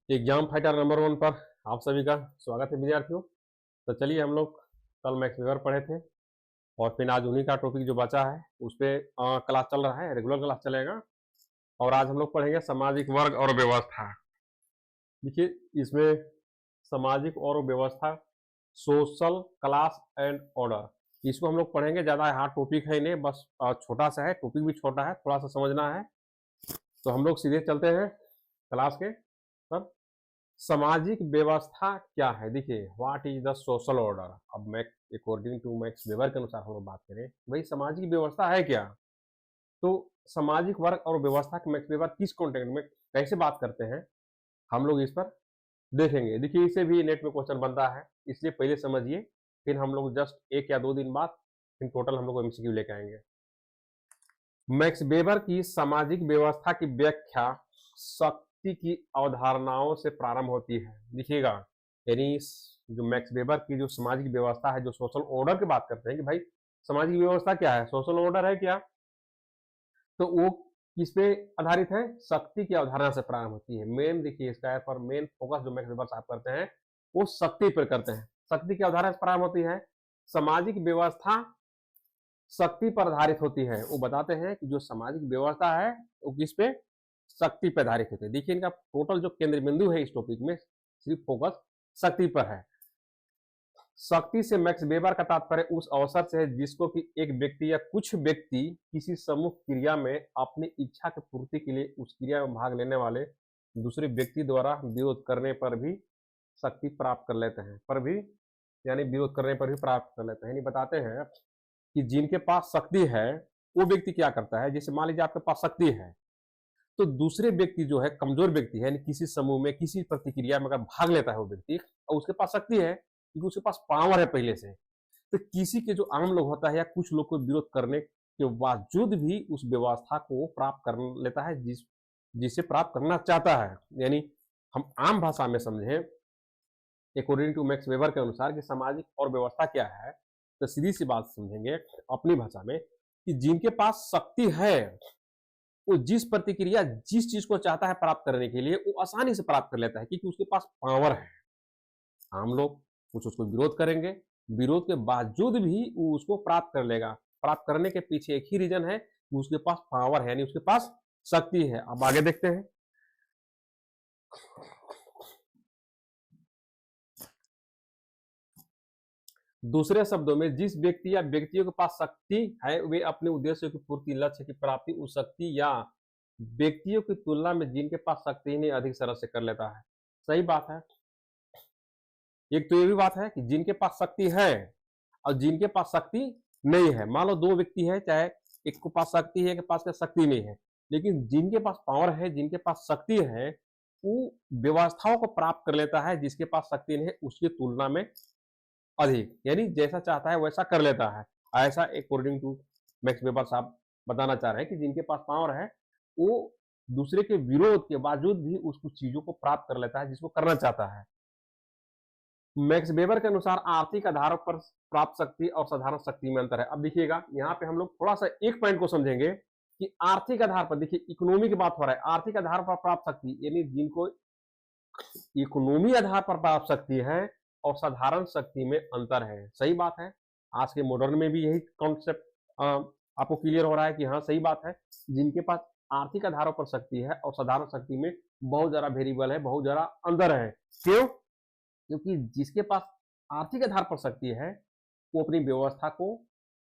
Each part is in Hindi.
एग्जाम फाइटर नंबर 1 पर आप सभी का स्वागत है विद्यार्थियों। तो चलिए हम लोग कल मैक्स वेवर पढ़े थे और फिर आज उन्हीं का टॉपिक जो बचा है उस पे क्लास चल रहा है, रेगुलर क्लास चलेगा। और आज हम लोग पढ़ेंगे सामाजिक वर्ग और व्यवस्था। देखिए इसमें सामाजिक और व्यवस्था, सोशल क्लास एंड ऑर्डर, इसको हम लोग पढ़ेंगे। ज़्यादा हार्ड टॉपिक है नहीं, बस छोटा सा है, टॉपिक भी छोटा है, थोड़ा सा समझना है। तो हम लोग सीधे चलते हैं क्लास के पर। सामाजिक व्यवस्था क्या है? देखिए what is the social order. अब मैं अकॉर्डिंग टू मैक्स वेबर के अनुसार हम लोग बात करें, भाई सामाजिक व्यवस्था है क्या? तो सामाजिक वर्ग और व्यवस्था के मैक्स वेबर किस कॉन्टेक्स्ट में कैसे बात करते हैं, हम लोग इस पर देखेंगे। देखिए इसे भी नेट में क्वेश्चन बनता है, इसलिए पहले समझिए, फिर हम लोग जस्ट 1 या 2 दिन बाद फिर टोटल हम लोग एमसीक्यू लेके आएंगे। मैक्स वेबर की सामाजिक व्यवस्था की व्याख्या शक्ति की अवधारणाओं से प्रारंभ होती है। देखिएगा, यानी जो मैक्स वेबर की जो सामाजिक व्यवस्था है, जो सोशल ऑर्डर की बात करते हैं कि भाई सामाजिक व्यवस्था क्या है, सोशल ऑर्डर है क्या, तो वो किस पे आधारित है? शक्ति की अवधारणा से प्रारंभ होती है। मेन देखिए इसका पर मेन फोकस जो मैक्स वेबर साहब करते हैं वो शक्ति पर करते हैं। शक्ति की अवधारणा से प्रारंभ होती है। सामाजिक व्यवस्था शक्ति पर आधारित होती है। वो बताते हैं कि जो सामाजिक व्यवस्था है वो किस पे? शक्ति पर आधारित होती है। देखिए इनका टोटल जो केंद्र बिंदु है इस टॉपिक में सिर्फ फोकस शक्ति पर है। शक्ति से मैक्स वेबर का तात्पर्य उस अवसर से है जिसको कि एक व्यक्ति या कुछ व्यक्ति किसी समूह क्रिया में अपनी इच्छा की पूर्ति के लिए उस क्रिया में भाग लेने वाले दूसरे व्यक्ति द्वारा विरोध करने पर भी शक्ति प्राप्त कर लेते हैं। पर भी यानी विरोध करने पर भी प्राप्त कर लेते हैं। यानी बताते हैं कि जिनके पास शक्ति है वो व्यक्ति क्या करता है, जैसे मान लीजिए आपके पास शक्ति है तो दूसरे व्यक्ति जो है कमजोर व्यक्ति है, यानी किसी समूह में किसी प्रतिक्रिया में अगर भाग लेता है वो व्यक्ति और उसके पास शक्ति है क्योंकि उसके पास पावर है पहले से, तो किसी के जो आम लोग होता है या कुछ लोग को विरोध करने के बावजूद भी उस व्यवस्था को प्राप्त कर लेता है जिसे प्राप्त करना चाहता है। यानी हम आम भाषा में समझें, अकॉर्डिंग टू मैक्स वेबर के अनुसार कि सामाजिक और व्यवस्था क्या है, तो सीधी सी बात समझेंगे अपनी भाषा में कि जिनके पास शक्ति है वो जिस प्रतिक्रिया जिस चीज को चाहता है प्राप्त करने के लिए वो आसानी से प्राप्त कर लेता है क्योंकि उसके पास पावर है। आम लोग कुछ उसको विरोध करेंगे, विरोध के बावजूद भी वो उसको प्राप्त कर लेगा। प्राप्त करने के पीछे एक ही रीजन है कि उसके पास पावर है, यानी उसके पास शक्ति है। अब आगे देखते हैं। दूसरे शब्दों में जिस व्यक्ति या व्यक्तियों के पास शक्ति है वे अपने उद्देश्य की पूर्ति, लक्ष्य की प्राप्ति उस शक्ति या व्यक्तियों की तुलना में जिनके पास शक्ति नहीं अधिक सरल से कर लेता है। सही बात है। एक तो ये भी बात है कि जिनके पास शक्ति है और जिनके पास शक्ति नहीं है। मान लो 2 व्यक्ति है, चाहे एक के पास शक्ति है, एक के पास शक्ति नहीं है, लेकिन जिनके पास पावर है, जिनके पास शक्ति है, वो व्यवस्थाओं को प्राप्त कर लेता है जिसके पास शक्ति नहीं है उसकी तुलना में अधिक, यानी जैसा चाहता है वैसा कर लेता है। ऐसा अकॉर्डिंग टू मैक्स वेबर साहब बताना चाह रहे हैं कि जिनके पास पावर है वो दूसरे के विरोध के बावजूद भी उस कुछ चीजों को प्राप्त कर लेता है जिसको करना चाहता है। मैक्स वेबर के अनुसार आर्थिक आधार पर प्राप्त शक्ति और साधारण शक्ति में अंतर है। अब देखिएगा यहाँ पे हम लोग थोड़ा सा एक पॉइंट को समझेंगे कि आर्थिक आधार पर, देखिए इकोनॉमी की बात हो रहा है, आर्थिक आधार पर प्राप्त शक्ति यानी जिनको इकोनॉमी आधार पर प्राप्त शक्ति है और साधारण शक्ति में अंतर है। सही बात है। आज के मॉडर्न में भी यही कॉन्सेप्ट आपको क्लियर हो रहा है कि हाँ सही बात है। जिनके पास आर्थिक आधारों पर शक्ति है और साधारण शक्ति में बहुत ज्यादा वेरिएबल है, बहुत ज्यादा अंतर है। क्यों? क्योंकि जिसके पास आर्थिक आधार पर शक्ति है वो अपनी व्यवस्था को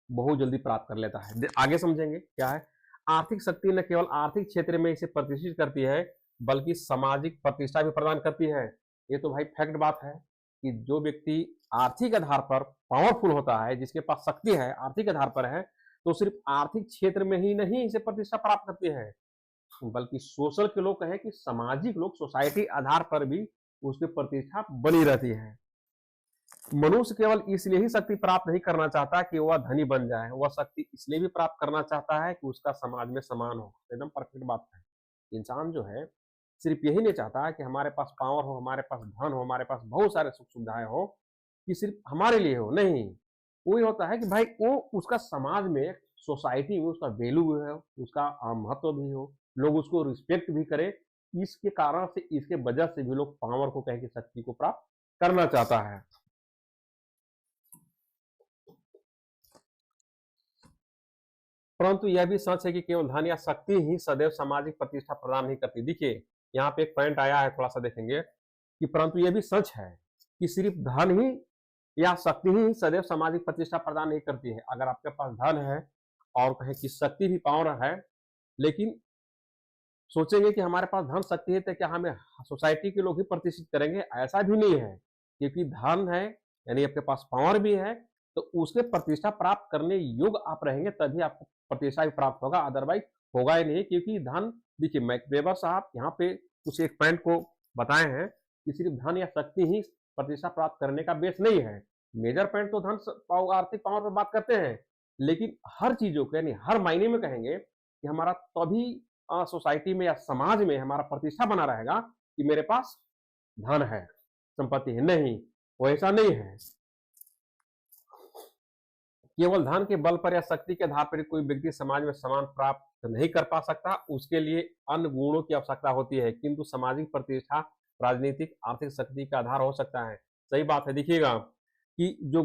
बहुत जल्दी प्राप्त कर लेता है। आगे समझेंगे क्या है। आर्थिक शक्ति न केवल आर्थिक क्षेत्र में इसे प्रतिष्ठित करती है बल्कि सामाजिक प्रतिष्ठा भी प्रदान करती है। ये तो भाई फैक्ट बात है कि जो व्यक्ति आर्थिक आधार पर पावरफुल होता है, जिसके पास शक्ति है, आर्थिक आधार पर है, तो सिर्फ आर्थिक क्षेत्र में ही नहीं इसे प्रतिष्ठा प्राप्त करती है बल्कि सोशल के लोग कहें कि सामाजिक लोग, सोसाइटी आधार पर भी उसकी प्रतिष्ठा बनी रहती है। मनुष्य केवल इसलिए ही शक्ति प्राप्त नहीं करना चाहता कि वह धनी बन जाए, वह शक्ति इसलिए भी प्राप्त करना चाहता है कि उसका समाज में सम्मान हो। एकदम परफेक्ट बात है। इंसान जो है सिर्फ यही नहीं चाहता कि हमारे पास पावर हो, हमारे पास धन हो, हमारे पास बहुत सारे सुख सुविधाएं हो, कि सिर्फ हमारे लिए हो। नहीं, वो ये होता है कि भाई वो उसका समाज में, सोसाइटी में उसका वैल्यू है, उसका महत्व भी हो, लोग उसको रिस्पेक्ट भी करें इसके कारण से, इसके वजह से भी लोग पावर को, कहें कि शक्ति को प्राप्त करना चाहता है। परंतु यह भी सच है कि केवल धन या शक्ति ही सदैव सामाजिक प्रतिष्ठा प्रदान नहीं करती। देखिए यहाँ पे एक पॉइंट आया है, थोड़ा सा देखेंगे कि परंतु यह भी सच है कि सिर्फ धन ही या शक्ति ही सदैव सामाजिक प्रतिष्ठा प्रदान नहीं करती है। अगर आपके पास धन है और कहें कि शक्ति भी पावर है, लेकिन सोचेंगे कि हमारे पास धन शक्ति है तो क्या हमें सोसाइटी के लोग ही प्रतिष्ठित करेंगे? ऐसा भी नहीं है, क्योंकि धन है यानी आपके पास पावर भी है, तो उसके प्रतिष्ठा प्राप्त करने योग्य आप रहेंगे तभी आपको प्रतिष्ठा भी प्राप्त होगा, अदरवाइज होगा ही नहीं। क्योंकि धन, देखिए मैक्स वेबर साहब यहाँ पे कुछ एक पॉइंट को बताए हैं कि सिर्फ धन या शक्ति ही प्रतिष्ठा प्राप्त करने का बेस नहीं है। मेजर पॉइंट तो धन, आर्थिक पावर पर बात करते हैं, लेकिन हर चीजों को यानी हर मायने में कहेंगे कि हमारा तभी सोसाइटी में या समाज में हमारा प्रतिष्ठा बना रहेगा कि मेरे पास धन है, संपत्ति है। नहीं, वो ऐसा नहीं है। केवल धन के बल पर या शक्ति के आधार पर कोई व्यक्ति समाज में सम्मान प्राप्त नहीं कर पा सकता, उसके लिए अन्य गुणों की आवश्यकता होती है। किंतु सामाजिक प्रतिष्ठा राजनीतिक आर्थिक शक्ति का आधार हो सकता है। सही बात है। देखिएगा कि जो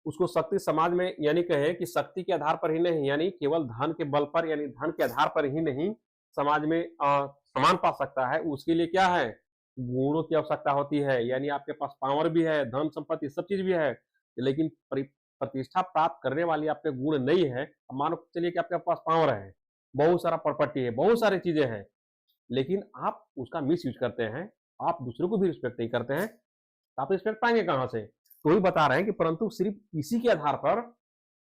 उसको शक्ति समाज में, यानी कहे कि शक्ति के आधार पर ही नहीं, यानी केवल धन के बल पर यानी धन के आधार पर ही नहीं समाज में सम्मान पा सकता है, उसके लिए क्या है, गुणों की आवश्यकता होती है। यानी आपके पास पावर भी है, धन संपत्ति सब चीज भी है, लेकिन प्रतिष्ठा प्राप्त करने वाली आपके गुण नहीं है। मानो चलिए कि आपके पास पावर है, बहुत सारा प्रॉपर्टी है, बहुत सारी चीजें हैं, लेकिन आप उसका मिस यूज करते हैं, आप दूसरों को भी रिस्पेक्ट नहीं करते हैं, तो आप रिस्पेक्ट पाएंगे कहां से? तो ही बता रहे हैं कि परंतु सिर्फ इसी के आधार पर,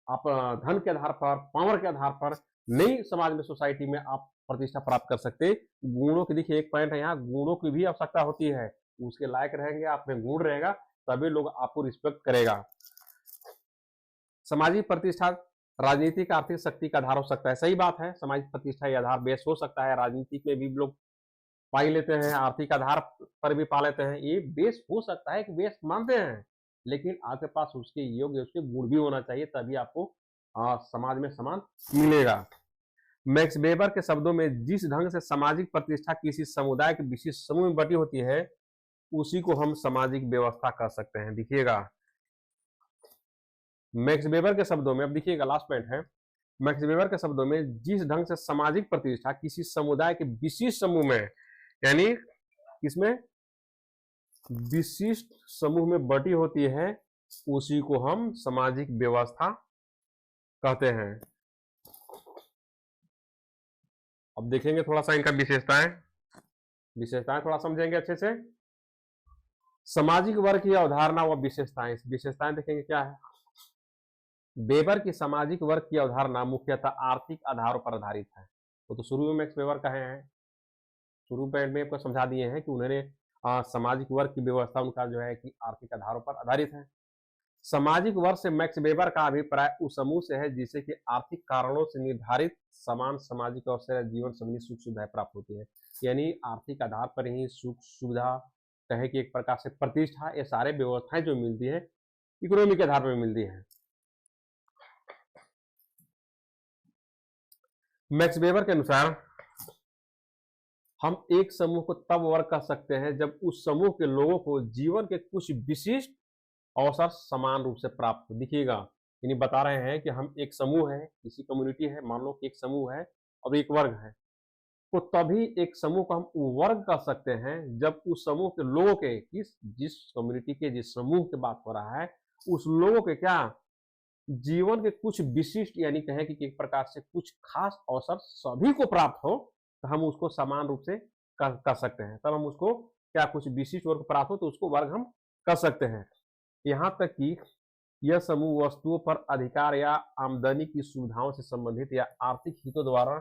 आप धन के आधार पर, पावर के आधार पर नहीं समाज में, सोसाइटी में आप प्रतिष्ठा प्राप्त कर सकते। गुणों की, देखिए एक पॉइंट है यहाँ, गुणों की भी आवश्यकता होती है। उसके लायक रहेंगे, आप में गुण रहेगा, तभी लोग आपको रिस्पेक्ट करेगा। सामाजिक प्रतिष्ठा राजनीतिक आर्थिक शक्ति का आधार हो सकता है। सही बात है, सामाजिक प्रतिष्ठा ये आधार बेस हो सकता है। राजनीतिक में भी लोग पा लेते हैं, आर्थिक आधार पर भी पा लेते हैं, ये बेस हो सकता है कि बेस मानते हैं, लेकिन आपके पास उसके योग्य, उसके गुण भी होना चाहिए, तभी आपको समाज में सम्मान मिलेगा। मैक्स वेबर के शब्दों में, जिस ढंग से सामाजिक प्रतिष्ठा किसी समुदाय के विशिष्ट समूह में बटी होती है, उसी को हम सामाजिक व्यवस्था कह सकते हैं। देखिएगा मैक्स वेबर के शब्दों में, अब देखिएगा लास्ट पॉइंट है, मैक्स वेबर के शब्दों में, जिस ढंग से सामाजिक प्रतिष्ठा किसी समुदाय के विशिष्ट समूह में, यानी इसमें विशिष्ट समूह में बटी होती है, उसी को हम सामाजिक व्यवस्था कहते हैं। अब देखेंगे थोड़ा सा इनका विशेषताएं थोड़ा समझेंगे अच्छे से। सामाजिक वर्ग की अवधारणा व विशेषताएं देखेंगे क्या है। वेबर की सामाजिक वर्ग की अवधारणा मुख्यतः आर्थिक आधारों पर आधारित है। वो तो शुरू में मैक्स वेबर कहे हैं, शुरू में आपको समझा दिए हैं कि उन्होंने सामाजिक वर्ग की व्यवस्था उनका जो है कि आर्थिक आधारों पर आधारित है। सामाजिक वर्ग से मैक्स वेबर का अभिप्राय उस समूह से है जिसे कि आर्थिक कारणों से निर्धारित समान सामाजिक अवसर, जीवन संबंधी सुख सुविधाएं प्राप्त होती है। यानी आर्थिक आधार पर ही सुख सुविधा, कहे कि एक प्रकार से प्रतिष्ठा, ये सारे व्यवस्थाएं जो मिलती है इकोनॉमी के आधार पर मिलती है। मैक्स वेबर के अनुसार हम एक समूह को तब वर्ग कर सकते हैं जब उस समूह के लोगों को जीवन के कुछ विशिष्ट अवसर समान रूप से प्राप्त हो। दिखिएगा, यानी बता रहे हैं कि हम एक समूह है, किसी कम्युनिटी है, मान लो कि एक समूह है और एक वर्ग है, तो तभी एक समूह को हम वर्ग कर सकते हैं जब उस समूह के लोगों के, जिस कम्युनिटी के, जिस समूह की बात हो रहा है, उस लोगों के क्या जीवन के कुछ विशिष्ट, यानी कहें कि एक प्रकार से कुछ खास अवसर सभी को प्राप्त हो, तो हम उसको समान रूप से कर सकते हैं। तब हम उसको क्या, कुछ विशिष्ट वर्ग प्राप्त हो तो उसको वर्ग हम कर सकते हैं। यहाँ तक कि यह समूह वस्तुओं पर अधिकार या आमदनी की सुविधाओं से संबंधित या आर्थिक हितों द्वारा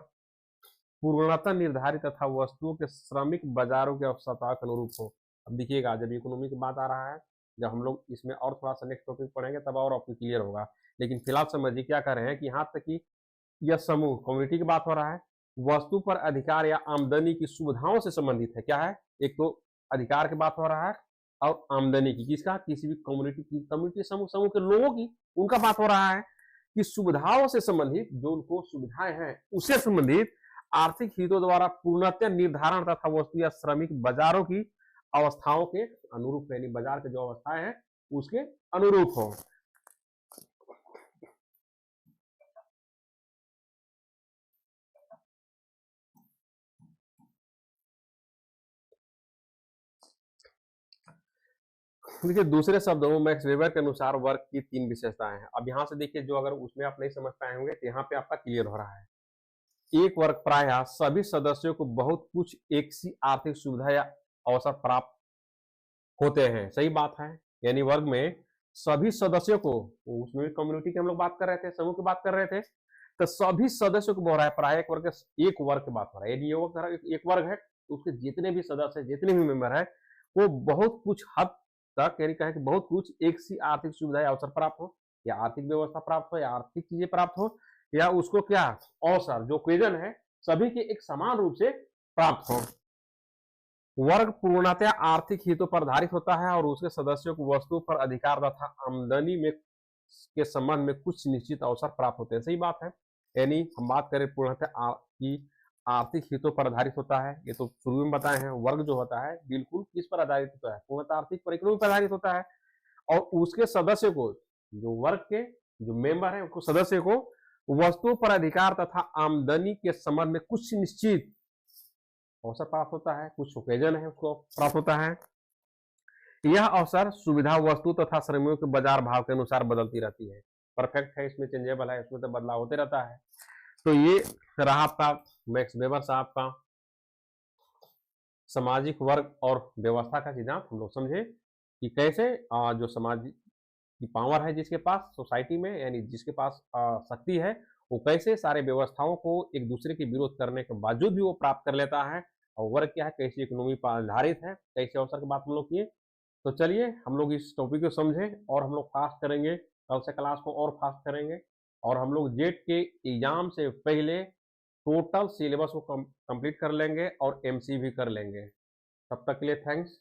पूर्णतः निर्धारित तथा वस्तुओं के श्रमिक बाजारों की आवश्यकता के अनुरूप हो। अब देखिएगा, जब इकोनॉमी की बात आ रहा है, जब हम लोग इसमें और थोड़ा सा नेक्स्ट टॉपिक पढ़ेंगे तब और आपको क्लियर होगा, लेकिन फिलहाल समझिए क्या कर रहे हैं कि यहाँ तक कि यह समूह, कम्युनिटी की बात हो रहा है, वस्तु पर अधिकार या आमदनी की सुविधाओं से संबंधित है। क्या है, एक तो अधिकार की बात हो रहा है और आमदनी की, किसका, किसी भी कम्युनिटी समूह के लोगों की, उनका बात हो रहा है कि सुविधाओं से संबंधित, जो उनको सुविधाएं हैं उससे संबंधित आर्थिक हितों द्वारा पूर्णतः निर्धारण तथा वस्तु या श्रमिक बाजारों की अवस्थाओं के अनुरूप, यानी बाजार के जो अवस्थाएं हैं उसके अनुरूप हो। देखिए दूसरे शब्दों में मैक्स वेबर के अनुसार वर्क की 3 विशेषताएं हैं। अब यहाँ से देखिए, जो अगर उसमें आप नहीं समझ पाए होंगे तो यहाँ पे आपका क्लियर हो रहा है। एक वर्ग प्रायः सभी सदस्यों को बहुत कुछ एक सी आर्थिक सुविधा या अवसर प्राप्त होते हैं। सही बात है, यानी वर्ग में सभी सदस्यों को, उसमें कम्युनिटी की हम लोग बात कर रहे थे, समूह की बात कर रहे थे, तो सभी सदस्यों को बोल रहा है प्रायः एक वर्ग की बात हो रहा है। यदि एक वर्ग है तो उसके जितने भी सदस्य, जितने भी मेंबर है, वो बहुत कुछ हद तक, यानी कहें कि बहुत कुछ एक सी आर्थिक सुविधा या अवसर प्राप्त हो, या आर्थिक व्यवस्था प्राप्त हो, या आर्थिक चीजें प्राप्त हो, या उसको क्या अवसर, जो क्वेजन है, सभी के एक समान रूप से प्राप्त हो। वर्ग पूर्णतः आर्थिक हितों पर आधारित होता है और उसके सदस्यों को वस्तु पर अधिकार तथा आमदनी में के संबंध में कुछ निश्चित अवसर प्राप्त होते हैं। सही बात है, यानी हम बात करें पूर्णतः आर्थिक हितों पर आधारित होता है, ये तो शुरू में बताए हैं। वर्ग जो होता है बिल्कुल किस पर आधारित होता है, पूर्णतः आर्थिक पर, इकोनॉमी पर आधारित होता है। और उसके सदस्य को, जो वर्ग के जो मेंबर है, उसको सदस्य को वस्तु पर अधिकार तथा आमदनी के संबंध में कुछ निश्चित अवसर प्राप्त होता है, कुछ ओकेजन है उसको प्राप्त होता है। यह अवसर सुविधा, वस्तु तथा श्रमियों के बाजार भाव के अनुसार बदलती रहती है। परफेक्ट है, इसमें चेंजेबल है, इसमें तो बदलाव होते रहता है। तो ये रहा आपका मैक्स वेबर साहब का सामाजिक वर्ग और व्यवस्था का सिद्धांत। हम लोग समझे कि कैसे जो समाज की पावर है जिसके पास सोसाइटी में, यानी जिसके पास शक्ति है, वो कैसे सारे व्यवस्थाओं को एक दूसरे के विरोध करने के बावजूद भी वो प्राप्त कर लेता है। और वर्ग क्या है, कैसी इकोनॉमी पर आधारित है, कैसे अवसर की बात हम लोग किए। तो चलिए हम लोग इस टॉपिक को समझे और हम लोग फास्ट करेंगे, कल से क्लास को और फास्ट करेंगे, और हम लोग जेट के एग्जाम से पहले टोटल सिलेबस को कंप्लीट कर लेंगे और एमसी भी कर लेंगे। तब तक के लिए थैंक्स।